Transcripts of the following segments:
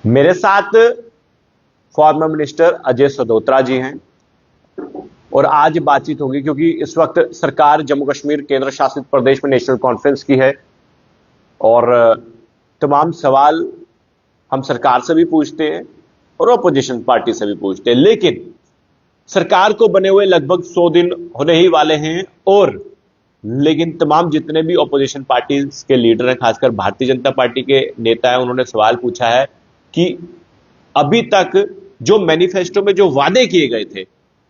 मेरे साथ former minister Ajay सदोत्रा जी हैं और आज बातचीत होगी क्योंकि इस वक्त सरकार जम्मू कश्मीर केंद्र शासित प्रदेश में नेशनल कॉन्फ्रेंस की है और तमाम सवाल हम सरकार से भी पूछते हैं और अपोजिशन पार्टी से भी पूछते हैं। लेकिन सरकार को बने हुए लगभग 100 दिन होने ही वाले हैं और लेकिन तमाम जितने भी अपोजिशन पार्टी के लीडर हैं, खासकर भारतीय जनता पार्टी के नेता हैं, उन्होंने सवाल पूछा है कि अभी तक जो मैनिफेस्टो में जो वादे किए गए थे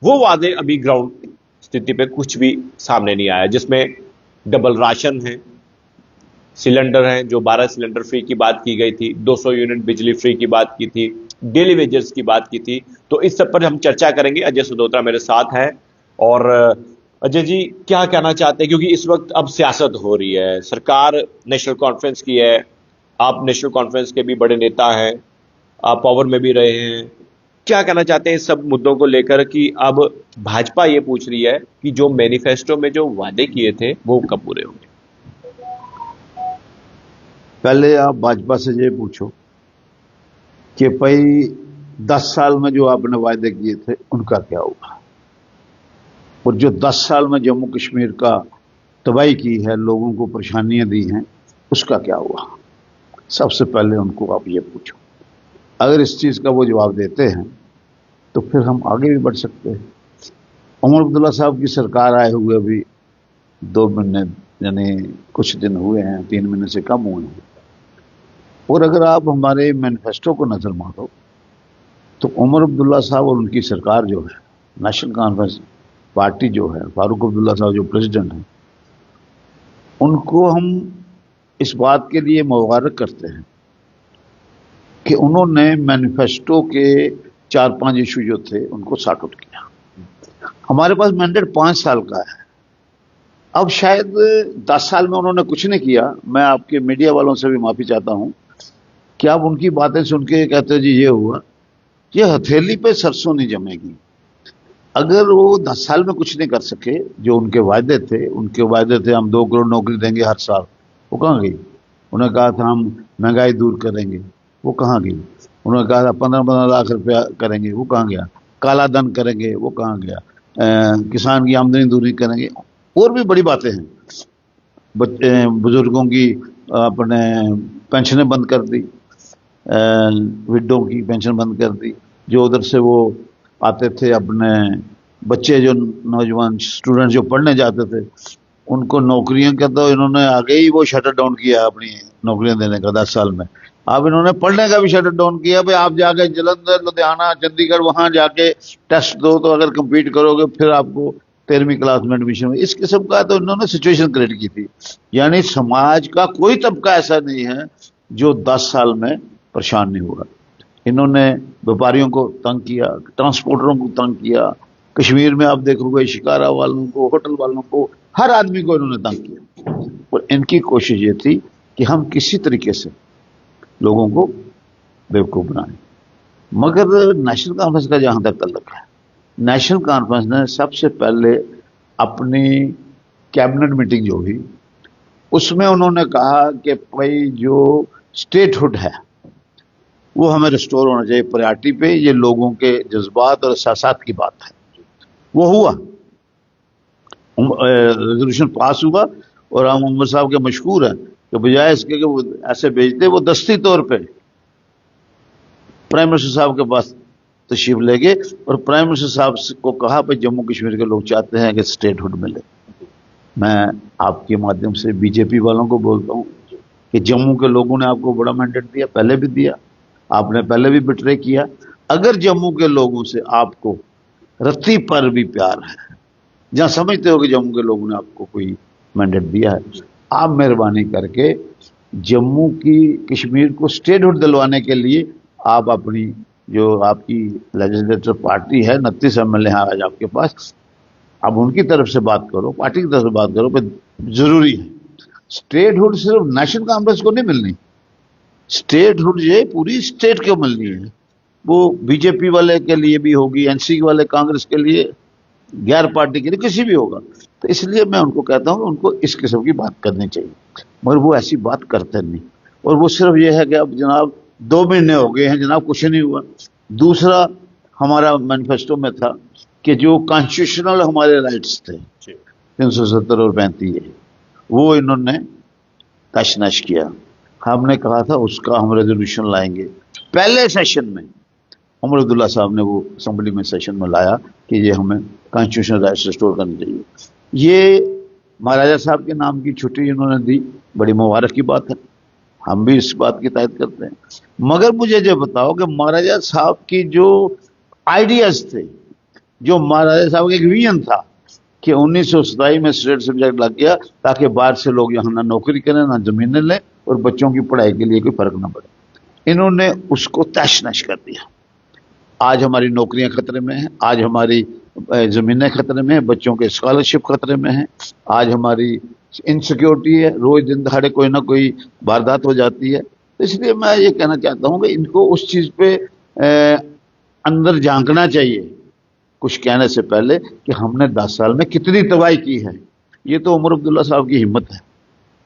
वो वादे अभी ग्राउंड स्थिति पे कुछ भी सामने नहीं आया, जिसमें डबल राशन है, सिलेंडर हैं जो 12 सिलेंडर फ्री की बात की गई थी, 200 यूनिट बिजली फ्री की बात की थी, डेली वेजेस की बात की थी। तो इस सब पर हम चर्चा करेंगे। अजय सदोत्रा मेरे साथ हैं और अजय जी क्या कहना चाहते हैं, क्योंकि इस वक्त अब सियासत हो रही है, सरकार नेशनल कॉन्फ्रेंस की है, आप नेशनल कॉन्फ्रेंस के भी बड़े नेता हैं, आप पावर में भी रहे हैं, क्या कहना चाहते हैं इस सब मुद्दों को लेकर कि अब भाजपा ये पूछ रही है कि जो मैनिफेस्टो में जो वादे किए थे वो कब पूरे होंगे? पहले आप भाजपा से ये पूछो कि भाई 10 साल में जो आपने वायदे किए थे उनका क्या हुआ, और जो 10 साल में जम्मू कश्मीर का तबाही की है, लोगों को परेशानियां दी हैं, उसका क्या हुआ। सबसे पहले उनको आप ये पूछो। अगर इस चीज़ का वो जवाब देते हैं तो फिर हम आगे भी बढ़ सकते हैं। उमर अब्दुल्ला साहब की सरकार आए हुए अभी 2 महीने यानी कुछ दिन हुए हैं, 3 महीने से कम हुए हैं। और अगर आप हमारे मैनिफेस्टो को नज़र मारो तो उमर अब्दुल्ला साहब और उनकी सरकार जो है, नेशनल कॉन्फ्रेंस पार्टी जो है, फारूक अब्दुल्ला साहब जो प्रेसिडेंट हैं, उनको हम इस बात के लिए मुबारक करते हैं कि उन्होंने मैनिफेस्टो के 4-5 इशू जो थे उनको सॉर्ट आउट किया। हमारे पास मैंडेट 5 साल का है। अब शायद 10 साल में उन्होंने कुछ नहीं किया। मैं आपके मीडिया वालों से भी माफ़ी चाहता हूं कि आप उनकी बातें सुन के कहते हो जी ये हुआ, ये हथेली पे सरसों नहीं जमेगी। अगर वो 10 साल में कुछ नहीं कर सके, जो उनके वायदे थे हम 2 करोड़ नौकरी देंगे हर साल, वो कहाँ गई। उन्होंने कहा था हम महंगाई दूर करेंगे, वो कहाँ गई। उन्होंने कहा था 15-15 लाख रुपया करेंगे, वो कहाँ गया। काला धन करेंगे, वो कहाँ गया। किसान की आमदनी दूरी करेंगे, और भी बड़ी बातें हैं। बुजुर्गों की अपने पेंशनें बंद कर दी, विडो की पेंशन बंद कर दी। जो उधर से वो आते थे अपने बच्चे, जो नौजवान स्टूडेंट जो पढ़ने जाते थे, उनको नौकरियां का तो इन्होंने आगे ही वो शटर डाउन किया अपनी नौकरियां देने का 10 साल में। अब इन्होंने पढ़ने का भी शटर डाउन किया। भाई आप जाके जलंधर, लुधियाना, चंडीगढ़ वहां जाके टेस्ट दो, तो अगर कंपीट करोगे फिर आपको 13वीं क्लास में एडमिशन। इस किस्म का तो इन्होंने सिचुएशन क्रिएट की थी। यानी समाज का कोई तबका ऐसा नहीं है जो 10 साल में परेशान नहीं हुआ। इन्होंने व्यापारियों को तंग किया, ट्रांसपोर्टरों को तंग किया, कश्मीर में आप देखोगे शिकारा वालों को, होटल वालों को, हर आदमी को इन्होंने तंग किया। और इनकी कोशिश ये थी कि हम किसी तरीके से लोगों को बेवकूफ़ बनाएं। मगर नेशनल कॉन्फ्रेंस का जहाँ तक तल्लुक है, नेशनल कॉन्फ्रेंस ने सबसे पहले अपनी कैबिनेट मीटिंग जो हुई उसमें उन्होंने कहा कि भाई जो स्टेटहुड है वो हमें रिस्टोर होना चाहिए प्रायोरिटी पे। ये लोगों के जज्बात और एहसासात की बात है। वो हुआ, रेजोल्यूशन पास हुआ और हम उमर साहब के मशहूर हैं कि बजाय इसके कि वो ऐसे भेजते, वो दस्ती तौर पे प्राइम मिनिस्टर साहब के पास तशरीफ ले गए और प्राइम मिनिस्टर साहब को कहा भाई जम्मू कश्मीर के लोग चाहते हैं कि स्टेटहुड मिले। मैं आपके माध्यम से बीजेपी वालों को बोलता हूँ कि जम्मू के लोगों ने आपको बड़ा मैंडेट दिया, पहले भी दिया, आपने पहले भी बिट्रे किया। अगर जम्मू के लोगों से आपको रत्ती पर भी प्यार है, जहाँ समझते हो कि जम्मू के लोगों ने आपको कोई मैंडेट दिया है, आप मेहरबानी करके जम्मू की कश्मीर को स्टेटहुड दिलवाने के लिए आप अपनी जो आपकी लेजिस्लेटिव पार्टी है, 29 MLA हैं आज आपके पास, अब उनकी तरफ से बात करो, पार्टी की तरफ से बात करो। पर जरूरी है स्टेटहुड सिर्फ नेशनल कांग्रेस को नहीं मिलनी, स्टेटहुड ये पूरी स्टेट को मिलनी है। वो बीजेपी वाले के लिए भी होगी, एनसी वाले कांग्रेस के लिए, गैर पार्टी के लिए, किसी भी होगा। तो इसलिए मैं उनको कहता हूँ उनको इस किस्म की बात करनी चाहिए, मगर वो ऐसी बात करते नहीं। और वो सिर्फ ये है कि अब जनाब 2 महीने हो गए हैं जनाब, कुछ नहीं हुआ। दूसरा, हमारा मैनिफेस्टो में था कि जो कॉन्स्टिट्यूशनल हमारे राइट्स थे 370 और 35, वो इन्होंने तशनश किया। हमने कहा था उसका हम रेजोल्यूशन लाएंगे। पहले सेशन में उमर अब्दुल्ला साहब ने वो असेंबली में सेशन में लाया कि ये हमें कॉन्स्टिट्यूशनल राइट्स रिस्टोर करने चाहिए। ये महाराजा साहब के नाम की छुट्टी इन्होंने दी, बड़ी मुबारक की बात है, हम भी इस बात की तायद करते हैं। मगर मुझे ये बताओ कि महाराजा साहब की जो आइडियाज थे, जो महाराजा साहब का एक विजन था कि 1927 में स्टेट सब्जेक्ट लग गया ताकि बाहर से लोग यहाँ ना नौकरी करें ना जमीनें लें और बच्चों की पढ़ाई के लिए कोई फर्क ना पड़े, इन्होंने उसको तहस नहस कर दिया। आज हमारी नौकरियां खतरे में हैं, आज हमारी जमीनें खतरे में हैं, बच्चों के स्कॉलरशिप खतरे में हैं, आज हमारी इनसिक्योरिटी है, रोज दिन दहाड़े कोई ना कोई वारदात हो जाती है। तो इसलिए मैं ये कहना चाहता हूं कि इनको उस चीज पे अंदर झांकना चाहिए कुछ कहने से पहले कि हमने 10 साल में कितनी तबाही की है। ये तो उमर अब्दुल्ला साहब की हिम्मत है,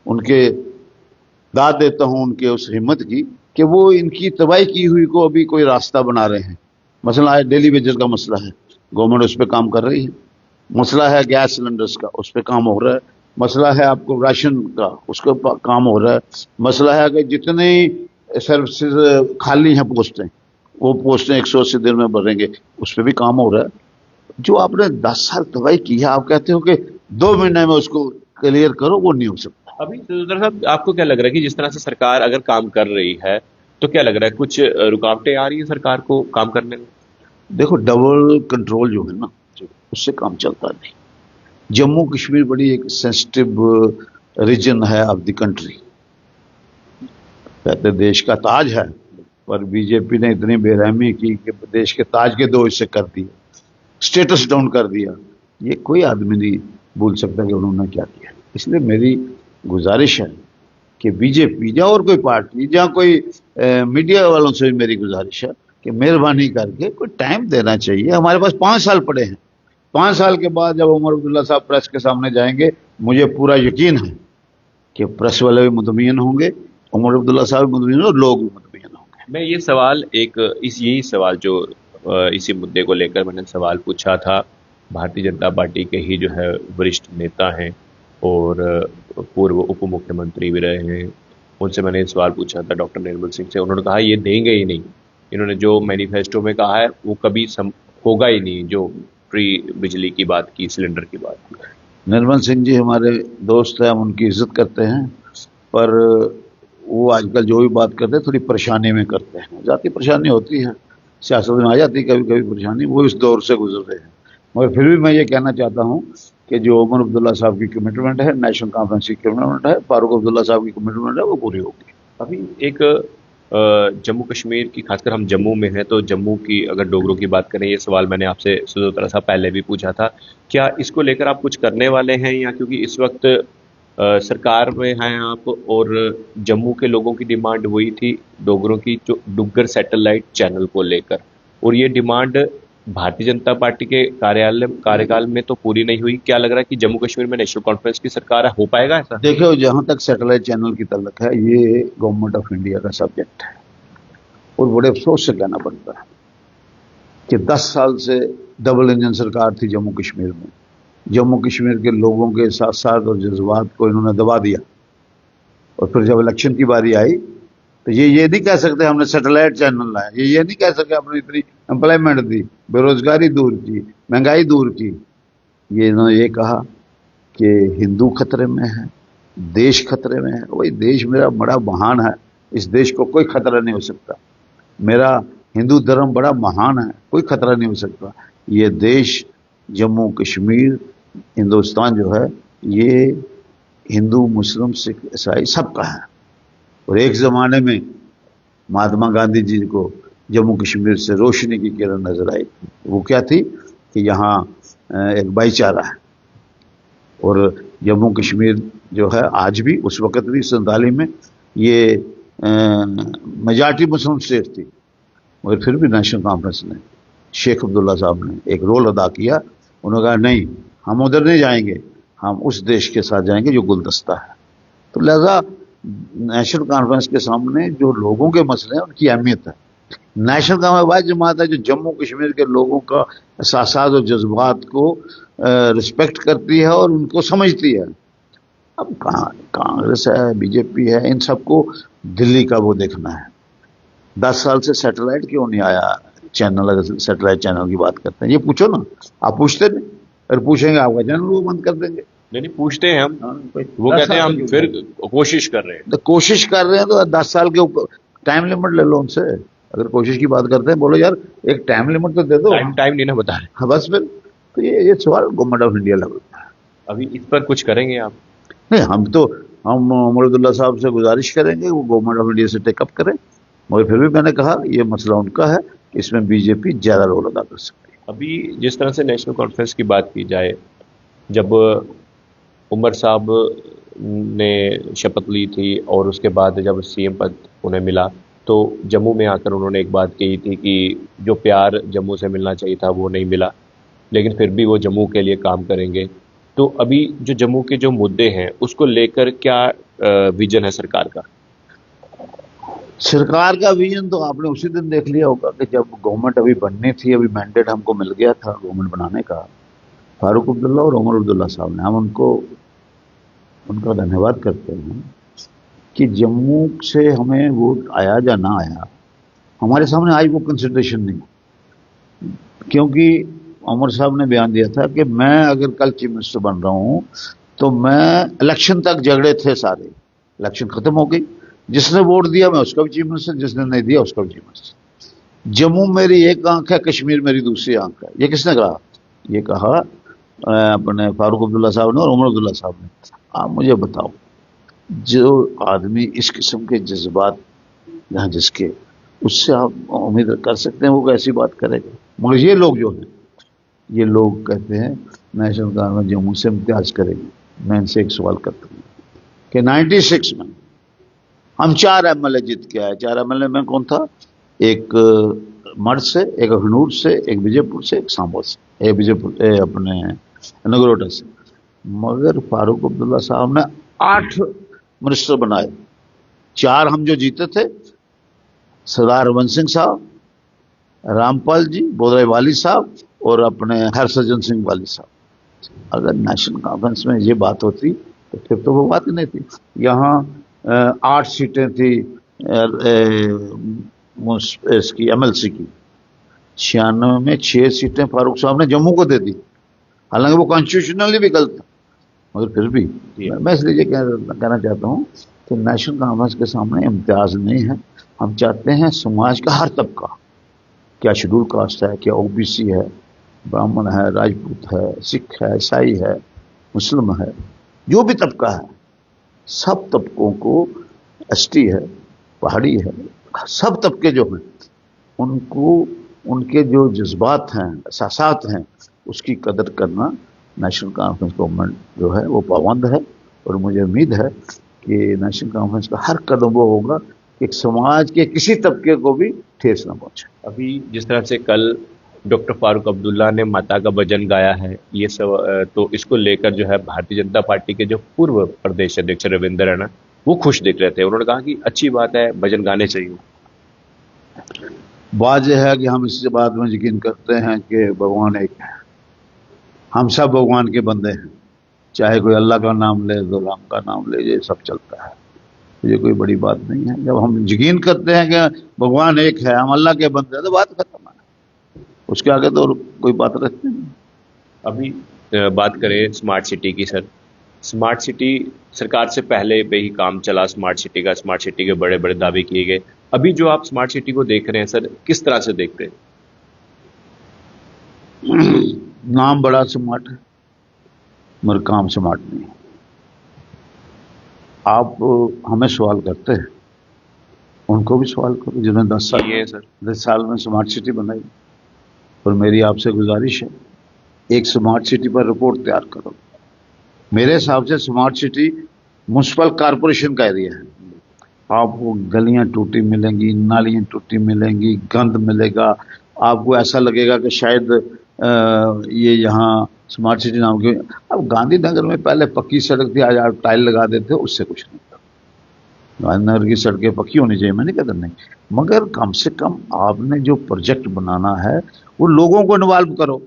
उनके दाद देता हूं उनके उस हिम्मत की कि वो इनकी तबाही की हुई को अभी कोई रास्ता बना रहे हैं। मसला है डेली वेजेस का, मसला है, गवर्नमेंट उस पर काम कर रही है। मसला है गैस सिलेंडर्स का, उस पर काम हो रहा है। मसला है आपको राशन का, उसका काम हो रहा है। मसला है कि जितनी सर्विसेज खाली हैं पोस्टें, वो पोस्टें 180 दिन में भरेंगे, उस पर भी काम हो रहा है। जो आपने 10 साल तबाही की है, आप कहते हो कि 2 महीने में उसको क्लियर करो, वो नहीं हो सकता। अभी सदर साहब, आपको क्या लग रहा है कि जिस तरह से सरकार अगर काम कर रही है तो क्या लग रहा है कुछ रुकावटें आ रही है सरकार को काम करने में? देखो, डबल कंट्रोल जो है ना, उससे काम चलता नहीं। जम्मू कश्मीर बड़ी एक सेंसिटिव रीजन है ऑफ द कंट्री, कहते देश का ताज है, पर बीजेपी ने इतनी बेरहमी की कि देश के ताज के 2 हिस्से कर दिए, स्टेटस डाउन कर दिया। ये कोई आदमी नहीं भूल सकता कि उन्होंने क्या किया। इसलिए मेरी गुजारिश है कि बीजेपी या और कोई पार्टी या कोई मीडिया वालों से भी मेरी गुजारिश है कि मेहरबानी करके कोई टाइम देना चाहिए। हमारे पास 5 साल पड़े हैं। 5 साल के बाद जब उमर अब्दुल्ला साहब प्रेस के सामने जाएंगे, मुझे पूरा यकीन है कि प्रेस वाले भी मुतमईन होंगे, उमर अब्दुल्ला साहब भी मुतमईन और लोग भी मुतमईन होंगे। मैं ये सवाल यही सवाल जो इसी मुद्दे को लेकर मैंने सवाल पूछा था, भारतीय जनता पार्टी के ही जो है वरिष्ठ नेता हैं और पूर्व उप मुख्यमंत्री भी रहे हैं, उनसे मैंने सवाल पूछा था डॉक्टर निर्मल सिंह से। उन्होंने कहा ये देंगे ही नहीं, इन्होंने जो मैनिफेस्टो में कहा है वो कभी होगा ही नहीं, जो फ्री बिजली की बात की, सिलेंडर की बात की। निर्मल सिंह जी हमारे दोस्त हैं, हम उनकी इज्जत करते हैं, पर वो आजकल जो भी बात करते हैं थोड़ी परेशानी में करते हैं। जाती परेशानी होती है, सियासत में आ जाती है कभी कभी परेशानी, वो इस दौर से गुजर रहे हैं। मगर फिर भी मैं ये कहना चाहता हूँ कि जो उमर अब्दुल्ला साहब की कमिटमेंट है, नेशनल कॉन्फ्रेंस की कमिटमेंट है, फारूक अब्दुल्ला साहब की कमिटमेंट है, वो पूरी होगी। अभी एक जम्मू कश्मीर की, खासकर हम जम्मू में हैं तो जम्मू की अगर डोगरों की बात करें, ये सवाल मैंने आपसे सुदोत्रा साहब पहले भी पूछा था, क्या इसको लेकर आप कुछ करने वाले हैं? या क्योंकि इस वक्त सरकार में हैं आप और जम्मू के लोगों की डिमांड वही थी डोगरों की, जो डुग्गर सैटेलाइट चैनल को लेकर, और ये डिमांड भारतीय जनता पार्टी के कार्यकाल में तो पूरी नहीं हुई। क्या लग रहा है कि जम्मू कश्मीर में नेशनल कॉन्फ्रेंस की सरकार है, हो पाएगा ऐसा? देखो, जहां तक सैटेलाइट चैनल की तल्लक है, ये गवर्नमेंट ऑफ इंडिया का सब्जेक्ट है और बड़े अफसोस से कहना पड़ता है कि 10 साल से डबल इंजन सरकार थी जम्मू कश्मीर में। जम्मू कश्मीर के लोगों के साथ साथ और जज्बात को इन्होंने दबा दिया, और फिर जब इलेक्शन की बारी आई तो ये नहीं कह सकते हमने सैटेलाइट चैनल लाया, ये नहीं कह सकते हमने इतनी एम्प्लॉयमेंट दी, बेरोजगारी दूर की, महंगाई दूर की। ये इन्होंने ये कहा कि हिंदू खतरे में है, देश खतरे में है। वही देश मेरा बड़ा महान है, इस देश को कोई खतरा नहीं हो सकता। मेरा हिंदू धर्म बड़ा महान है, कोई खतरा नहीं हो सकता। ये देश, जम्मू कश्मीर, हिंदुस्तान जो है, ये हिंदू मुस्लिम सिख ईसाई सबका है। और एक ज़माने में महात्मा गांधी जी को जम्मू कश्मीर से रोशनी की किरण नजर आई। वो क्या थी कि यहाँ एक भाईचारा है। और जम्मू कश्मीर जो है आज भी, उस वक़्त भी 47 में ये मेजॉरिटी मुस्लिम स्टेट थी, मगर फिर भी नेशनल कॉन्फ्रेंस ने, शेख अब्दुल्ला साहब ने एक रोल अदा किया। उन्होंने कहा नहीं, हम उधर नहीं जाएंगे, हम उस देश के साथ जाएंगे जो गुलदस्ता है। तो लिहाजा نیشنل کانفرنس کے سامنے جو لوگوں کے مسئلے ہیں ان کی اہمیت ہے. نیشنل کانفرنس وہ جماعت ہے جو جموں کشمیر کے لوگوں کا احساسات اور جذبات کو رسپیکٹ کرتی ہے اور ان کو سمجھتی ہے. اب کانگریس ہے، بی جے پی ہے، ان سب کو دلی کا وہ دیکھنا ہے. 10 سال سے سیٹلائٹ کیوں نہیں آیا چینل؟ اگر سیٹلائٹ چینل کی بات کرتے ہیں، یہ پوچھو نا. آپ پوچھتے نہیں، اگر پوچھیں گے آپ کا چینل وہ بند کر دیں گے. نہیں پوچھتے ہیں ہم، وہ کہتے ہیں ہم پھر کوشش کر رہے ہیں. تو کوشش کر رہے ہیں تو 10 سال کے اوپر ٹائم لمٹ لے لو ان سے. اگر کوشش کی بات کرتے ہیں بولو یار ایک ٹائم لمٹ تو دے دو. ٹائم نہیں نا بتا رہے. ہاں بس پھر تو یہ سوال گورنمنٹ آف انڈیا لیول ہے. ابھی اس پر کچھ کریں گے آپ؟ نہیں، ہم عمر عبداللہ صاحب سے گزارش کریں گے وہ گورنمنٹ آف انڈیا سے ٹیک اپ کریں. مگر پھر بھی میں نے کہا یہ مسئلہ ان کا ہے، اس میں بی جے پی زیادہ رول ادا کر سکتی ہے. ابھی جس طرح سے نیشنل کانفرنس کی بات کی جائے، جب عمر صاحب نے شپت لی تھی اور اس کے بعد جب سی ایم پد انہیں ملا تو جموں میں آ کر انہوں نے ایک بات کہی تھی کہ جو پیار جموں سے ملنا چاہیے تھا وہ نہیں ملا، لیکن پھر بھی وہ جموں کے لیے کام کریں گے. تو ابھی جو جموں کے جو مدعے ہیں اس کو لے کر کیا ویژن ہے سرکار کا؟ سرکار کا ویژن تو آپ نے اسی دن دیکھ لیا ہوگا کہ جب گورنمنٹ ابھی بننی تھی، ابھی مینڈیٹ ہم کو مل گیا تھا گورنمنٹ بنانے کا. فاروق عبداللہ اور عمر عبداللہ صاحب نے، ہم ان کا دھنیہ واد کرتے ہیں کہ جموں سے ہمیں ووٹ آیا یا نہ آیا، ہمارے سامنے آج وہ کنسیڈریشن نہیں. کیونکہ عمر صاحب نے بیان دیا تھا کہ میں اگر کل چیف منسٹر بن رہا ہوں تو میں الیکشن تک جھگڑے تھے سارے، الیکشن ختم ہو گئی، جس نے ووٹ دیا میں اس کا بھی چیف منسٹر، جس نے نہیں دیا اس کا بھی چیف منسٹر. جموں میری ایک آنکھ ہے، کشمیر میری دوسری آنکھ ہے. یہ کس نے کہا؟ یہ کہا اپنے فاروق عبداللہ صاحب نے اور عمر عبداللہ صاحب نے. آپ مجھے بتاؤ، جو آدمی اس قسم کے جذبات یہاں جس کے، اس سے آپ امید کر سکتے ہیں وہ ایسی بات کرے گا؟ مگر یہ لوگ جو ہیں، یہ لوگ کہتے ہیں نیشنل کانفرنس جموں سے امتیاز کرے گی. میں ان سے ایک سوال کرتا ہوں کہ 96 میں ہم 4 ایم ایل اے جیت کے آئے. 4 ایم ایل اے میں کون تھا؟ ایک مرد سے، ایک اخنور سے، ایک وجے پور سے، ایک سامبو سے، ایک اپنے نگروٹا سے. مگر فاروق عبداللہ صاحب نے 8 منسٹر بنائے. 4 ہم جو جیتے تھے، سردار رمن سنگھ صاحب، رامپال جی، بودرائی والی صاحب اور اپنے ہرسجن سنگھ والی صاحب. اگر نیشنل کانفرنس میں یہ بات ہوتی تو پھر تو وہ بات نہیں تھی. یہاں 8 سیٹیں تھی اس کی ایم ایل سی کی، 96 میں 6 سیٹیں فاروق صاحب نے جموں کو دے دی، حالانکہ وہ کانسٹیٹیوشنلی بھی غلط تھا. مگر پھر بھی میں اس لیے یہ کہنا چاہتا ہوں کہ نیشنل کانفرنس کے سامنے امتیاز نہیں ہے. ہم چاہتے ہیں سماج کا ہر طبقہ، کیا شیڈول کاسٹ ہے، کیا او بی سی ہے، براہمن ہے، راجپوت ہے، سکھ ہے، عیسائی ہے، مسلم ہے، جو بھی طبقہ ہے، سب طبقوں کو، ایس ٹی ہے، پہاڑی ہے، سب طبقے جو ہیں ان کو ان کے جو جذبات ہیں، احساسات ہیں، اس کی قدر کرنا نیشنل کانفرنس گورنمنٹ جو ہے وہ پابند ہے. اور مجھے امید ہے کہ نیشنل کانفرنس کا ہر قدم وہ ہوگا کہ سماج کے کسی طبقے کو بھی ٹھیس نہ پہنچے. ابھی جس طرح سے کل ڈاکٹر فاروق عبداللہ نے ماتا کا بھجن گایا ہے، یہ سب تو اس کو لے کر جو ہے بھارتیہ جنتا پارٹی کے جو پورو پردیش ادھیکش رویندر ہے نا، وہ خوش دکھ رہے تھے. انہوں نے کہا کہ اچھی بات ہے، بھجن گانے چاہیے. بات یہ ہے کہ ہم اس بات میں یقین کرتے ہیں کہ بھگوان ایک ہے، ہم سب بھگوان کے بندے ہیں. چاہے کوئی اللہ کا نام لے تو رام کا نام لے، یہ سب چلتا ہے، یہ کوئی بڑی بات نہیں ہے. جب ہم یقین کرتے ہیں کہ بھگوان ایک ہے، ہم اللہ کے بندے ہیں، تو بات ختم ہے. اس کے آگے تو کوئی بات رکھتے نہیں. ابھی بات کریں اسمارٹ سٹی کی. سر، اسمارٹ سٹی سرکار سے پہلے پہ ہی کام چلا اسمارٹ سٹی کا، اسمارٹ سٹی کے بڑے بڑے دعوے کیے گئے. ابھی جو آپ اسمارٹ سٹی کو دیکھ رہے ہیں سر، کس طرح سے دیکھتے ہیں؟ نام بڑا سمارٹ ہے مگر کام سمارٹ نہیں ہے. آپ ہمیں سوال کرتے ہیں، ان کو بھی سوال کرو جنہوں نے 10 سال میں اسمارٹ سٹی بنائی. اور میری آپ سے گزارش ہے، ایک اسمارٹ سٹی پر رپورٹ تیار کرو. میرے حساب سے اسمارٹ سٹی میونسپل کارپوریشن کا ایریا ہے. آپ کو گلیاں ٹوٹی ملیں گی، نالیاں ٹوٹی ملیں گی، گند ملے گا. آپ کو ایسا لگے گا کہ شاید یہ یہاں اسمارٹ سٹی نام کی. اب گاندھی نگر میں پہلے پکی سڑک تھی، آج آپ ٹائل لگا دیتے، اس سے کچھ نہیں تھا. नगर की सड़कें पक्की होनी चाहिए, मैं नहीं कहता नहीं, मगर कम से कम आपने जो प्रोजेक्ट बनाना है वो लोगों को इन्वॉल्व करो।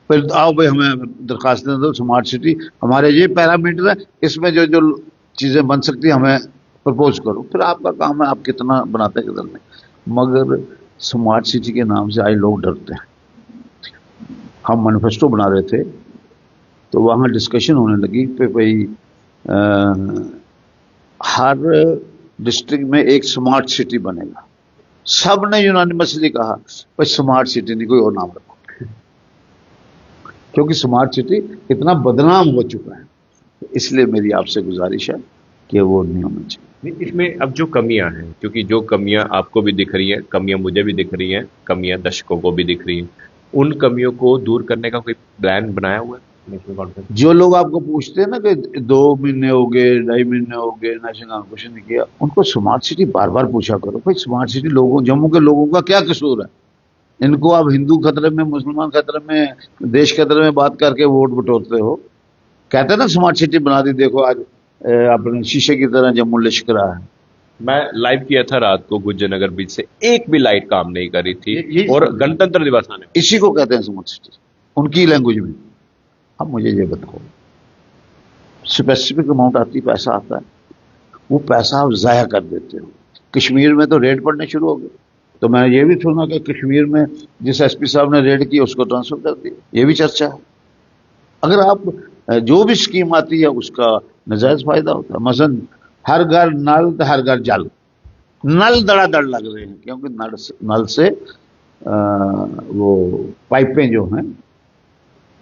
फिर आओ भाई हमें दरखास्त दे दो स्मार्ट सिटी, हमारे ये पैरामीटर है, इसमें जो जो चीजें बन सकती है हमें प्रपोज करो, फिर आपका काम है आप कितना बनाते हैं कितना नहीं। मगर स्मार्ट सिटी के नाम से आज लोग डरते हैं। हम मैनिफेस्टो बना रहे थे तो वहाँ डिस्कशन होने लगी कि भाई हर डिस्ट्रिक्ट में एक स्मार्ट सिटी बनेगा। सब ने यूनानिमसली कहा भाई स्मार्ट सिटी नहीं, कोई और नाम रखो, क्योंकि स्मार्ट सिटी इतना बदनाम हो चुका है। इसलिए मेरी आपसे गुजारिश है कि वो नहीं होना चाहिए। इसमें अब जो कमियां हैं, क्योंकि जो कमियां आपको भी दिख रही हैं, कमियां मुझे भी दिख रही हैं, कमियां दर्शकों को भी दिख रही हैं, उन कमियों को दूर करने का कोई प्लान बनाया हुआ है नेशनल कॉन्फ्रेंस? जो लोग आपको पूछते हैं ना कि 2 महीने हो गए, 2.5 महीने हो गए, नेशनल कॉन्फ्रेंस नहीं किया, उनको स्मार्ट सिटी बार बार पूछा करो भाई स्मार्ट सिटी लोगों जम्मू के लोगों का क्या कसूर है? इनको आप हिंदू खतरे में, मुसलमान खतरे में, देश खतरे में बात करके वोट बटोरते हो। कहते हैं ना स्मार्ट सिटी बना दी, देखो आज अपने शीशे की तरह जम्मू लिश्क रहा है। मैं लाइव किया था रात को गुज्जर नगर बीच से, एक भी लाइट काम नहीं कर रही थी, और गणतंत्र दिवस आने इसी को कहते हैं स्मार्ट सिटी उनकी लैंग्वेज में। अब मुझे ये बताओ, स्पेसिफिक अमाउंट आती, पैसा आता है, वो पैसा आप जाया कर देते हो। कश्मीर में तो रेड पड़ने शुरू हो गए, तो मैं ये भी सुना कि कश्मीर में जिस एसपी साहब ने रेड की उसको ट्रांसफर कर दिया, ये भी चर्चा है। अगर आप जो भी स्कीम आती है उसका नजायज फायदा होता है। मसलन हर घर नल तो हर घर जल, नल दड़ादड़ लग रहे हैं क्योंकि नल से वो पाइपें जो हैं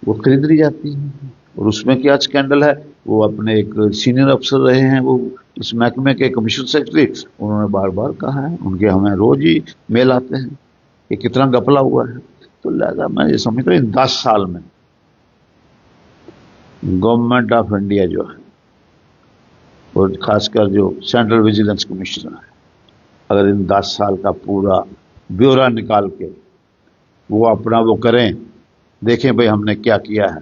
वो खरीद ली जाती हैं। और उसमें क्या स्कैंडल है, वो अपने एक सीनियर अफसर रहे हैं, वो इस महकमे के कमिश्नर सेक्रेटरी, उन्होंने बार बार कहा है, उनके हमें रोज ही मेल आते हैं कि कितना गपला हुआ है। तो लिहाजा मैं ये समझता हूँ 10 साल में गवर्नमेंट ऑफ इंडिया जो है और खासकर जो सेंट्रल विजिलेंस कमिश्नर है, अगर इन 10 साल का पूरा ब्यौरा निकाल के वो अपना वो करें, देखें भाई हमने क्या किया है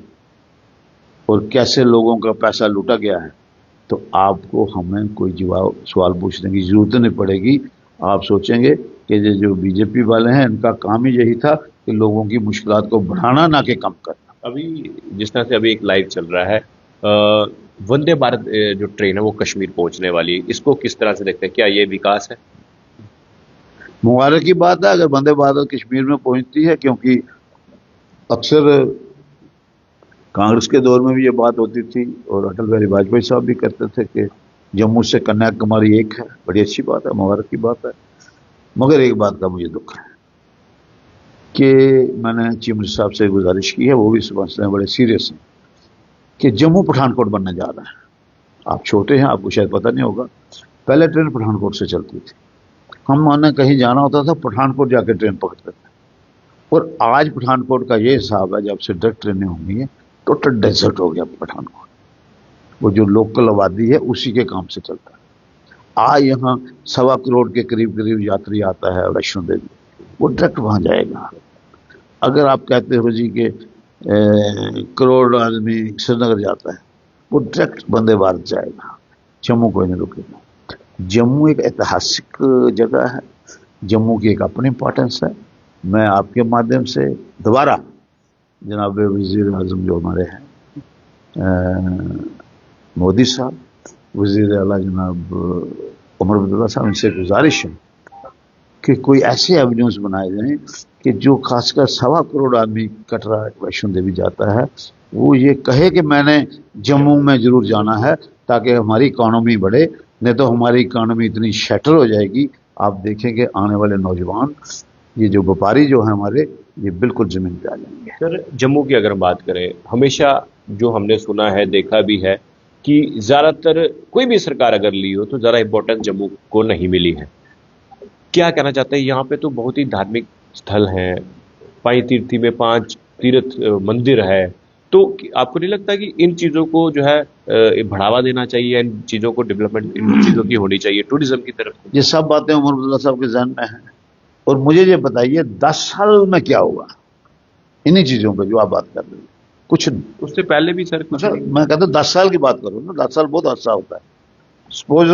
और कैसे लोगों का पैसा लूटा गया है, तो आपको हमें कोई जवाब सवाल पूछने की जरूरत नहीं पड़ेगी। आप सोचेंगे कि ये जो बीजेपी वाले हैं इनका काम ही यही था कि लोगों की मुश्किलात को बढ़ाना ना कि कम करना। अभी जिस तरह से अभी एक लाइव चल रहा है, वंदे भारत जो ट्रेन है वो कश्मीर पहुंचने वाली है, इसको किस तरह से देखते हैं? क्या ये विकास है? मुबारक की बात है अगर वंदे भारत कश्मीर में पहुंचती है, क्योंकि अक्सर कांग्रेस के दौर में भी ये बात होती थी और अटल बिहारी वाजपेयी साहब भी कहते थे कि जम्मू से कन्याकुमारी एक है। बड़ी अच्छी बात है, मुबारक की बात है। मगर एक बात का मुझे दुख है कि मैंने चीफ मिनिस्टर साहब से गुजारिश की है, वो भी समझते हैं, बड़े सीरियस हैं कि जम्मू पठानकोट बनने जा रहा है। आप छोटे हैं, आपको शायद पता नहीं होगा, पहले ट्रेन पठानकोट से चलती थी। हम माने कहीं जाना होता था पठानकोट जाके ट्रेन पकड़ते थे, और आज पठानकोट का ये हिसाब है, जब से डायरेक्ट ट्रेनें होंगी है टोटल डेजर्ट हो गया पठानकोट। वो जो लोकल आबादी है उसी के काम से चलता है। आज यहाँ 1.25 करोड़ के करीब यात्री आता है वैष्णो देवी, वो डायरेक्ट वहाँ जाएगा। अगर आप कहते हो जी कि करोड़ आदमी श्रीनगर जाता है, वो डायरेक्ट वंदे भारत जाएगा, जम्मू कोई नहीं रुकेगा। जम्मू एक ऐतिहासिक जगह है, जम्मू की एक अपनी इंपॉर्टेंस है। मैं आपके माध्यम से दोबारा जनाब वज़ीर आज़म जो हमारे हैं मोदी साहब, वज़ीर आला जनाब उमर अब्दुल्ला साहब, इनसे गुजारिश है कि कोई ऐसे एवेन्यूज बनाए जाएं कि जो खासकर 1.25 करोड़ आदमी कटरा वैष्णो देवी जाता है, वो ये कहे कि मैंने जम्मू में जरूर जाना है, ताकि हमारी इकॉनमी बढ़े। नहीं तो हमारी इकॉनमी इतनी शटर हो जाएगी, आप देखेंगे आने वाले नौजवान, ये जो व्यापारी जो हैं हमारे, ये बिल्कुल ज़मीन पे आ जाएंगे। सर, जम्मू की अगर बात करें, हमेशा जो हमने सुना है, देखा भी है कि ज़्यादातर कोई भी सरकार अगर ली हो तो ज़्यादा इंपॉर्टेंस जम्मू को नहीं मिली है। क्या कहना चाहते हैं? यहाँ पे तो बहुत ही धार्मिक स्थल हैं, 5 तीर्थी में 5 तीर्थ मंदिर है, तो आपको नहीं लगता कि इन चीज़ों को जो है बढ़ावा देना चाहिए, इन चीज़ों को डेवलपमेंट इन चीज़ों की होनी चाहिए टूरिज्म की तरफ? ये सब बातें उमर अब्दुल्ला साहब के जहन में हैं, और मुझे ये बताइए 10 साल में क्या हुआ इन्हीं चीज़ों पर जो आप बात कर रहे हैं? कुछ नहीं। उससे पहले भी सर कुछ मैं कहता हूँ 10 साल की बात करूँ ना, 10 साल बहुत अच्छा होता है। सपोज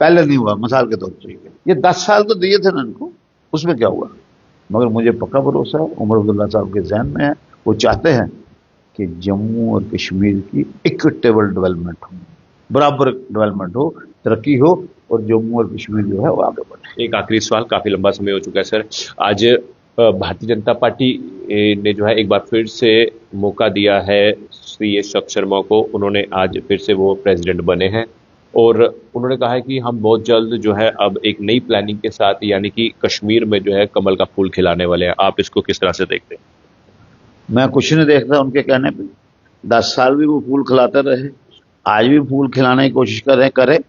पहले नहीं हुआ, मिसाल के तौर पर ये 10 साल तो दिए थे ना इनको, उसमें क्या हुआ? मगर मुझे पक्का भरोसा है उमर अब्दुल्ला साहब के जहन में है, वो चाहते हैं कि जम्मू और कश्मीर की इक्विटेबल डेवलपमेंट हो, बराबर डेवलपमेंट हो, तरक्की हो, और जम्मू और कश्मीर जो है वो आगे बढ़े। एक आखिरी सवाल, काफी लंबा समय हो चुका है सर, आज भारतीय जनता पार्टी ने जो है एक बार फिर से मौका दिया है श्री अशोक शर्मा को, उन्होंने आज फिर से वो प्रेसिडेंट बने हैं और उन्होंने कहा है कि हम बहुत जल्द जो है अब एक नई प्लानिंग के साथ यानी कि कश्मीर में जो है कमल का फूल खिलाने वाले हैं। आप इसको किस तरह से देखते हैं? मैं कुछ नहीं देखता उनके कहने पे, 10 साल भी वो फूल खिलाते रहे, आज भी फूल खिलाने की कोशिश कर रहे हैं, करे,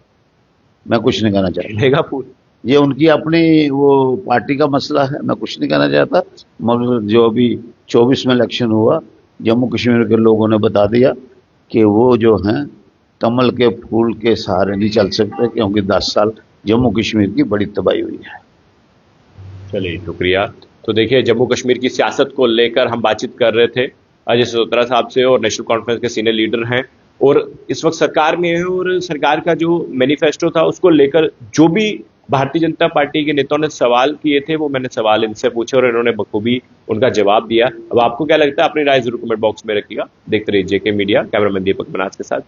मैं कुछ नहीं कहना चाहता। खिलेगा फूल? ये उनकी अपनी वो पार्टी का मसला है, मैं कुछ नहीं कहना चाहता। मगर जो अभी 24 में इलेक्शन हुआ, जम्मू कश्मीर के लोगों ने बता दिया कि वो जो हैं कमल के फूल के सहारे नहीं चल सकते, क्योंकि 10 साल जम्मू कश्मीर की बड़ी तबाही हुई है। चलिए शुक्रिया। तो देखिए, जम्मू कश्मीर की सियासत को लेकर हम बातचीत कर रहे थे अजय सदोत्रा साहब से, और नेशनल कॉन्फ्रेंस के सीनियर लीडर हैं और इस वक्त सरकार में है, और सरकार का जो मैनिफेस्टो था उसको लेकर जो भी भारतीय जनता पार्टी के नेताओं ने सवाल किए थे वो मैंने सवाल इनसे पूछे और इन्होंने बखूबी उनका जवाब दिया। अब आपको क्या लगता है? अपनी राय जरूर कमेंट बॉक्स में रखिएगा। देखते रहिए जेके मीडिया, कैमरामैन दीपक मनाज के साथ।